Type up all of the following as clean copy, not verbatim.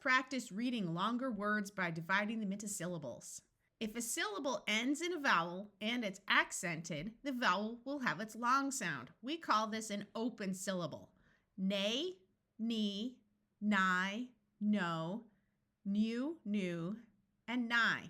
practice reading longer words by dividing them into syllables. If a syllable ends in a vowel and it's accented, the vowel will have its long sound. We call this an open syllable. Nay, ni, nigh, no, new, new, and nigh.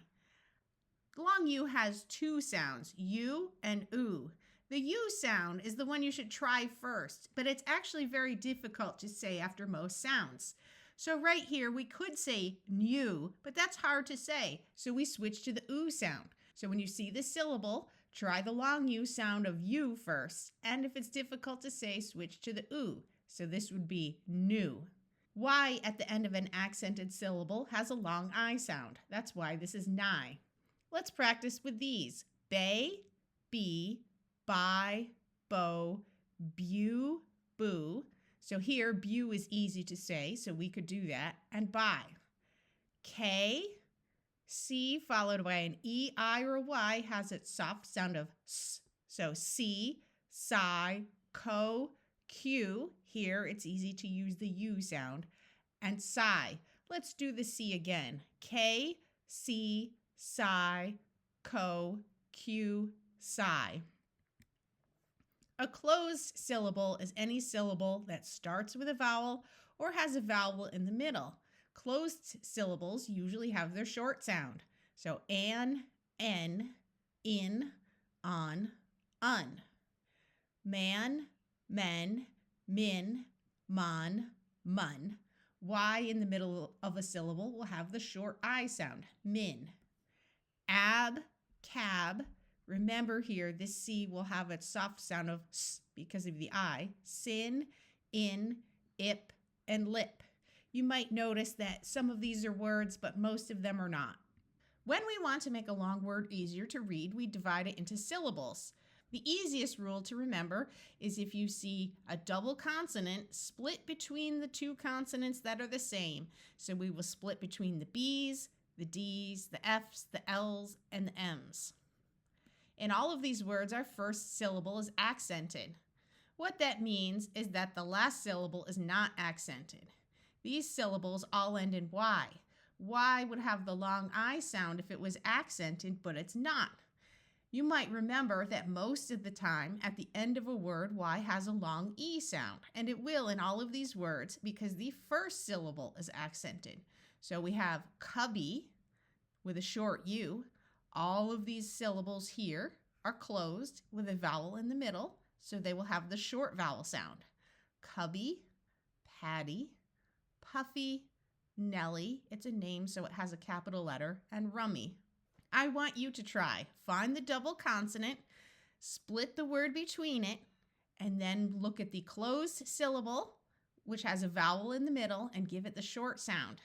The long U has two sounds, U and oo. The U sound is the one you should try first, but it's actually very difficult to say after most sounds. So right here, we could say new, but that's hard to say. So we switch to the oo sound. So when you see the syllable, try the long U sound of you first. And if it's difficult to say, switch to the oo. So this would be new. Y at the end of an accented syllable has a long I sound. That's why this is nigh. Let's practice with these. Bay, bee, buy, bow, bew, boo. So here, bew is easy to say, so we could do that. And buy. K, C followed by an E, I, or Y has its soft sound of S. So C, sigh, co, Q. Here, it's easy to use the U sound. And sigh. Let's do the C again. K, C, sigh, co, Q, sigh. A closed syllable is any syllable that starts with a vowel or has a vowel in the middle. Closed syllables usually have their short sound. So an, in, on, un. Man, men, min, mon, mun. Y in the middle of a syllable will have the short I sound, min. Ab, cab. Remember here, this C will have its soft sound of S because of the I. Sin, in, ip, and lip. You might notice that some of these are words, but most of them are not. When we want to make a long word easier to read, we divide it into syllables. The easiest rule to remember is if you see a double consonant, split between the two consonants that are the same. So we will split between the B's, the D's, the F's, the L's, and the M's. In all of these words, our first syllable is accented. What that means is that the last syllable is not accented. These syllables all end in Y. Y would have the long I sound if it was accented, but it's not. You might remember that most of the time at the end of a word, Y has a long E sound, and it will in all of these words because the first syllable is accented. So we have cubby with a short U. All of these syllables here are closed with a vowel in the middle, so they will have the short vowel sound. Cubby, Patty, Puffy, Nellie, it's a name so it has a capital letter, and Rummy. I want you to try. Find the double consonant, split the word between it, and then look at the closed syllable, which has a vowel in the middle, and give it the short sound.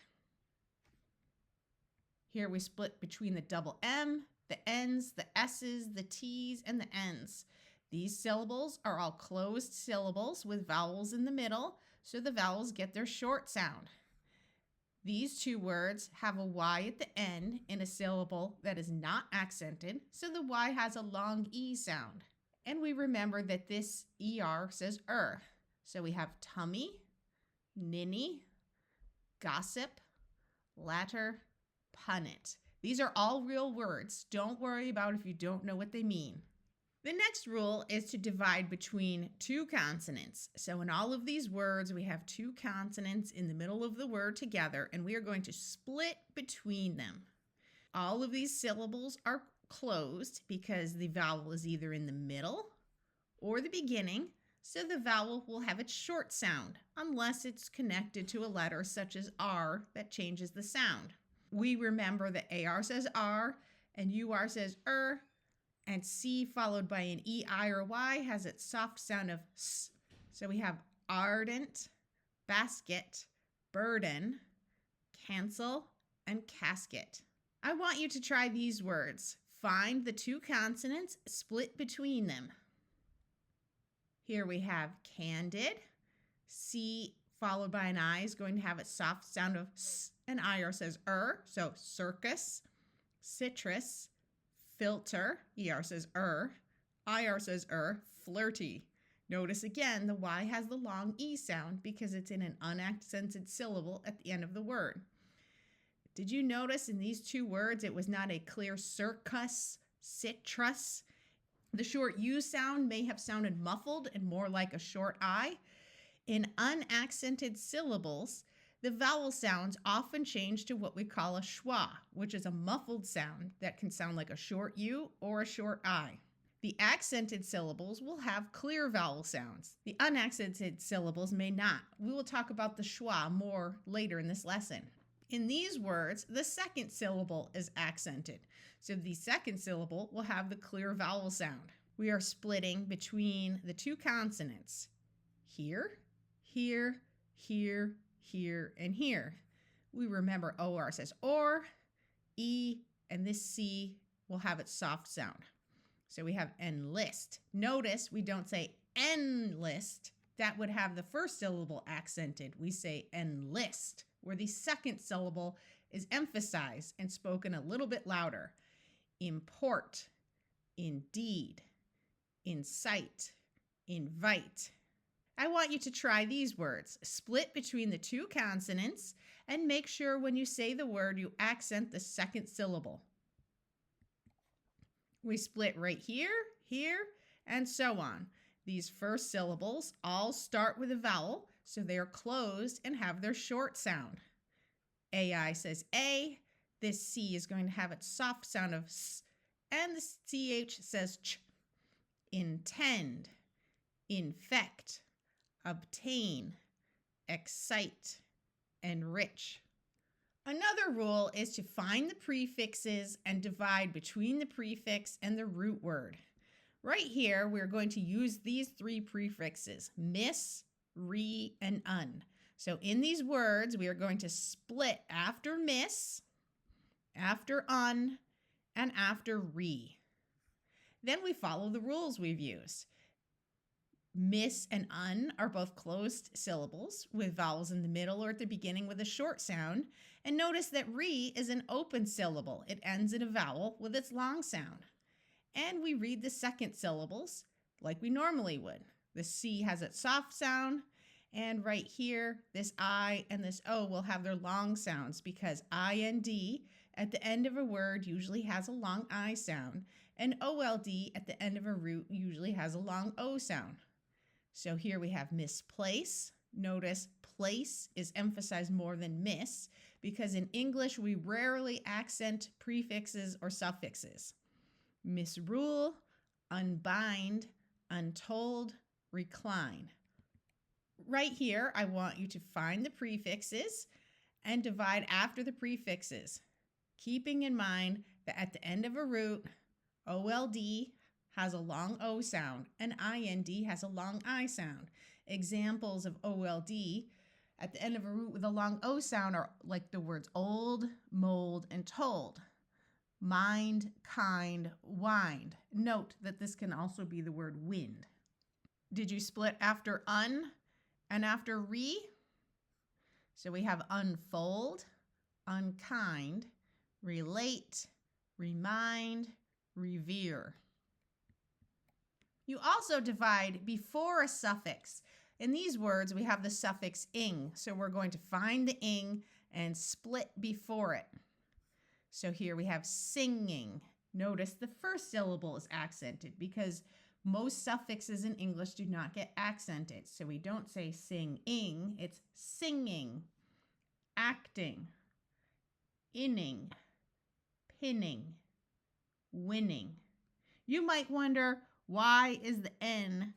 Here we split between the double M, the N's, the S's, the T's, and the N's. These syllables are all closed syllables with vowels in the middle, so the vowels get their short sound. These two words have a Y at the end in a syllable that is not accented, so the Y has a long E sound. And we remember that this ER says So we have tummy, ninny, gossip, latter, punnet. These are all real words. Don't worry about if you don't know what they mean. The next rule is to divide between two consonants. So in all of these words, we have two consonants in the middle of the word together, and we are going to split between them. All of these syllables are closed because the vowel is either in the middle or the beginning, so the vowel will have its short sound, unless it's connected to a letter such as R that changes the sound. We remember that AR says R and UR says and C followed by an E, I, or Y has its soft sound of S. So we have ardent, basket, burden, cancel, and casket. I want you to try these words. Find the two consonants, split between them. Here we have candid. C followed by an I is going to have its soft sound of S, and IR says so circus, citrus, filter, ER says IR says flirty. Notice again, the Y has the long E sound because it's in an unaccented syllable at the end of the word. Did you notice in these two words it was not a clear circus, citrus? The short U sound may have sounded muffled and more like a short I. In unaccented syllables, the vowel sounds often change to what we call a schwa, which is a muffled sound that can sound like a short U or a short I. The accented syllables will have clear vowel sounds. The unaccented syllables may not. We will talk about the schwa more later in this lesson. In these words, the second syllable is accented. So the second syllable will have the clear vowel sound. We are splitting between the two consonants. Here, here, here, here, and here. We remember OR says or, E, and this C will have its soft sound. So we have enlist. Notice we don't say enlist. That would have the first syllable accented. We say enlist, where the second syllable is emphasized and spoken a little bit louder. Import, indeed, incite, invite. I want you to try these words. Split between the two consonants and make sure when you say the word you accent the second syllable. We split right here, here, and so on. These first syllables all start with a vowel, so they are closed and have their short sound. AI says A, this C is going to have its soft sound of S, and the CH says Ch. Intend, infect, obtain, excite, enrich. Another rule is to find the prefixes and divide between the prefix and the root word. Right here, we're going to use these three prefixes, miss, re, and un. So in these words, we are going to split after miss, after un, and after re. Then we follow the rules we've used. Miss and un are both closed syllables with vowels in the middle or at the beginning with a short sound. And notice that re is an open syllable. It ends in a vowel with its long sound. And we read the second syllables like we normally would. The C has its soft sound. And right here, this I and this O will have their long sounds because IND at the end of a word usually has a long I sound. And OLD at the end of a root usually has a long O sound. So here we have misplace. Notice place is emphasized more than miss because in English we rarely accent prefixes or suffixes. Misrule, unbind, untold, recline. Right here, I want you to find the prefixes and divide after the prefixes, keeping in mind that at the end of a root, OLD has a long O sound and IND has a long I sound. Examples of OLD at the end of a root with a long O sound are like the words old, mold, and told. Mind, kind, wind. Note that this can also be the word wind. Did you split after un and after re? So we have unfold, unkind, relate, remind, revere. You also divide before a suffix. In these words, we have the suffix ing, so we're going to find the ing and split before it. So here we have singing. Notice the first syllable is accented because most suffixes in English do not get accented. So we don't say sing-ing, it's singing, acting, inning, pinning, winning. You might wonder, why is the N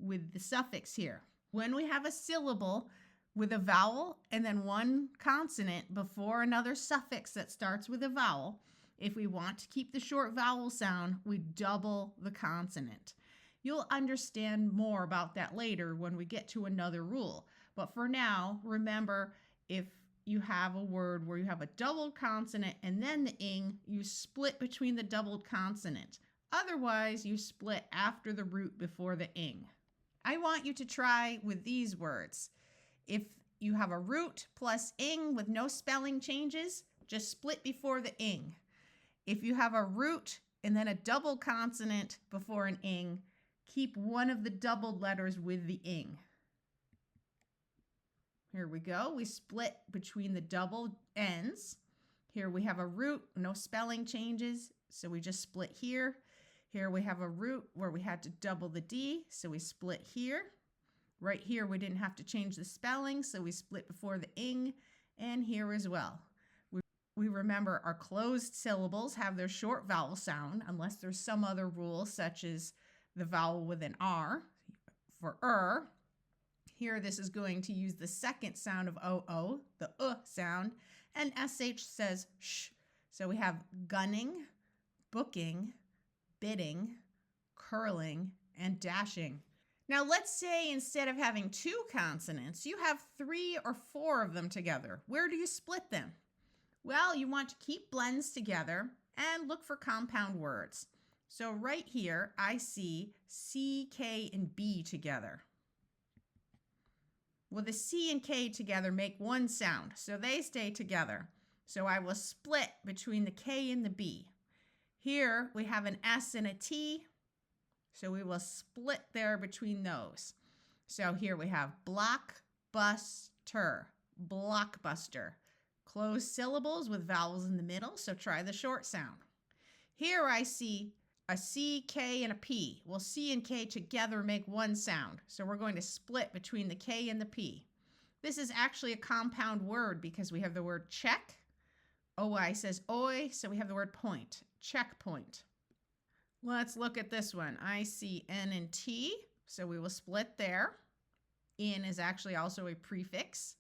with the suffix here? When we have a syllable with a vowel and then one consonant before another suffix that starts with a vowel, if we want to keep the short vowel sound, we double the consonant. You'll understand more about that later when we get to another rule. But for now, remember, if you have a word where you have a doubled consonant and then the ing, you split between the doubled consonant. Otherwise, you split after the root before the ing. I want you to try with these words. If you have a root plus ing with no spelling changes, just split before the ing. If you have a root and then a double consonant before an ing, keep one of the doubled letters with the ing. Here we go. We split between the double ends. Here we have a root, no spelling changes, so we just split here. Here we have a root where we had to double the D, so we split here. Right here we didn't have to change the spelling, so we split before the ing, and here as well. We remember our closed syllables have their short vowel sound unless there's some other rule, such as the vowel with an R for Here this is going to use the second sound of OO, the sound, and SH says sh. So we have gunning, booking, bidding, curling, and dashing. Now let's say instead of having 2 consonants, you have 3 or 4 of them together. Where do you split them? Well, you want to keep blends together and look for compound words. So right here, I see C, K, and B together. Well, the C and K together make one sound, so they stay together. So I will split between the K and the B. Here we have an S and a T, so we will split there between those. So here we have blockbuster, blockbuster. Closed syllables with vowels in the middle, so try the short sound. Here I see a C, K, and a P. Well, C and K together make one sound, so we're going to split between the K and the P. This is actually a compound word because we have the word check. OI says oi, so we have the word point, checkpoint. Let's look at this one. I see N and T, so we will split there. In is actually also a prefix.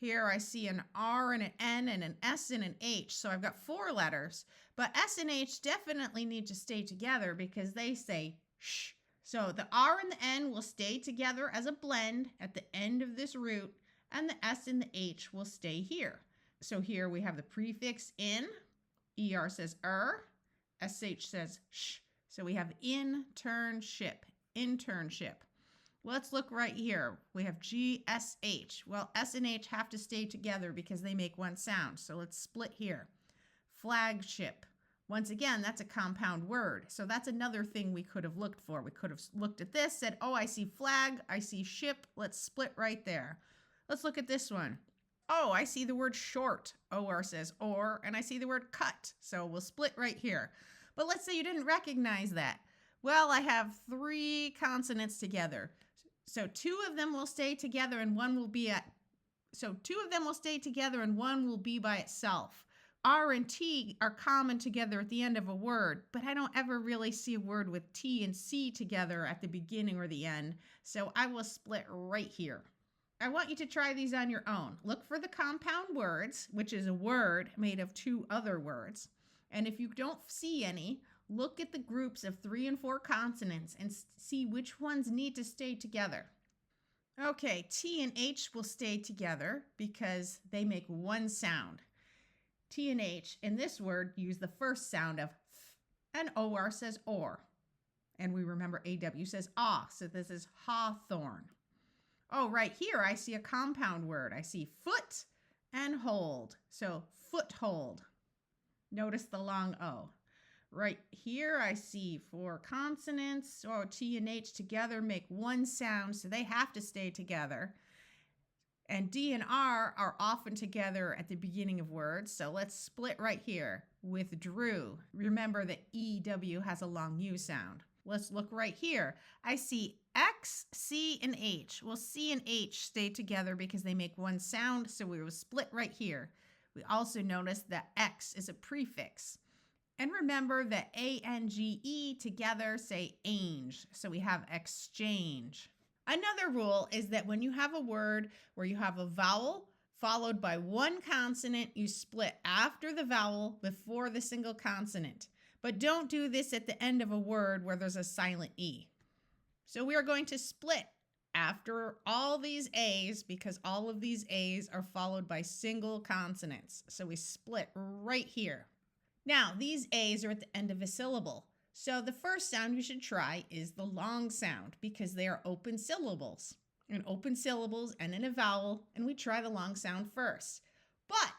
Here I see an R and an N and an S and an H. So I've got 4 letters, but S and H definitely need to stay together because they say sh. So the R and the N will stay together as a blend at the end of this root, and the S and the H will stay here. So here we have the prefix in, ER says SH says sh. So we have internship, internship. Let's look right here. We have GSH. Well, S and H have to stay together because they make one sound. So let's split here. Flagship. Once again, that's a compound word. So that's another thing we could have looked for. We could have looked at this, said, oh, I see flag, I see ship. Let's split right there. Let's look at this one. Oh, I see the word short. OR says or, and I see the word cut. So we'll split right here. But let's say you didn't recognize that. Well, I have 3 consonants together. So 2 of them will stay together and one will be by itself. R and T are common together at the end of a word, but I don't ever really see a word with T and C together at the beginning or the end. So I will split right here. I want you to try these on your own. Look for the compound words, which is a word made of 2 other words. And if you don't see any, look at the groups of 3 and 4 consonants and see which ones need to stay together. Okay, T and H will stay together because they make one sound. T and H in this word use the first sound of f, and OR says or. And we remember AW says ah, so this is hawthorn. Oh, right here I see a compound word. I see foot and hold, so foothold. Notice the long O. Right here I see 4 consonants, so T and H together make one sound, so they have to stay together. And D and R are often together at the beginning of words, so let's split right here. Withdrew. Remember that EW has a long U sound. Let's look right here. I see X, C, and H. Well, C and H stay together because they make one sound, so we will split right here. We also notice that X is a prefix. And remember that A-N-G-E together say ainge, so we have exchange. Another rule is that when you have a word where you have a vowel followed by one consonant, you split after the vowel before the single consonant. But don't do this at the end of a word where there's a silent E. So we are going to split after all these A's because all of these A's are followed by single consonants. So we split right here. Now, these A's are at the end of a syllable. So the first sound you should try is the long sound because they are open syllables. And open syllables end in a vowel, and we try the long sound first. But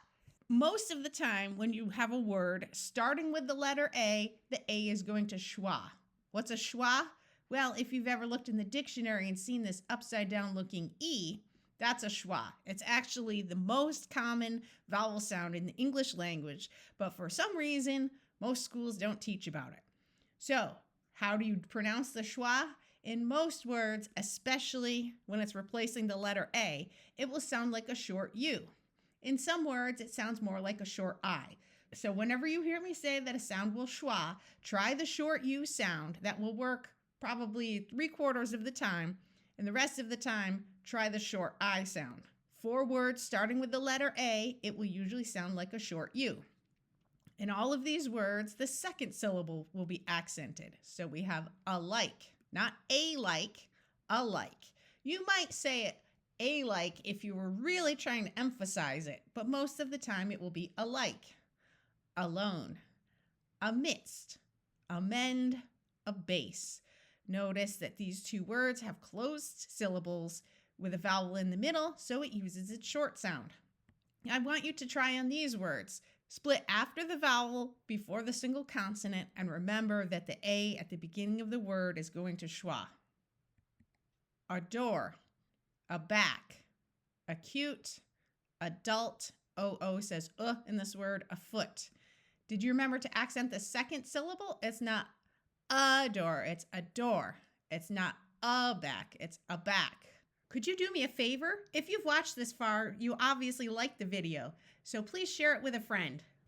most of the time when you have a word starting with the letter A, the A is going to schwa. What's a schwa? Well, if you've ever looked in the dictionary and seen this upside down looking E, That's a schwa. It's actually the most common vowel sound in the English language, but for some reason, most schools don't teach about it. So, how do you pronounce the schwa? In most words, especially when it's replacing the letter A, it will sound like a short U. In some words, it sounds more like a short I. So whenever you hear me say that a sound will schwa, try the short U sound. That will work probably 3/4 of the time. And the rest of the time, try the short I sound. For words starting with the letter A, it will usually sound like a short U. In all of these words, the second syllable will be accented. So we have alike, not a-like, alike. You might say it a-like if you were really trying to emphasize it, but most of the time it will be alike. Alone, amidst, amend, abase. Notice that these two words have closed syllables with a vowel in the middle, so it uses its short sound. I want you to try on these words. Split after the vowel, before the single consonant, and remember that the A at the beginning of the word is going to schwa. Adore, aback, acute, adult. O says in this word, afoot. Did you remember to accent the second syllable? It's not adore, it's adore. It's not aback, it's aback. Could you do me a favor? If you've watched this far, you obviously liked the video, so please share it with a friend.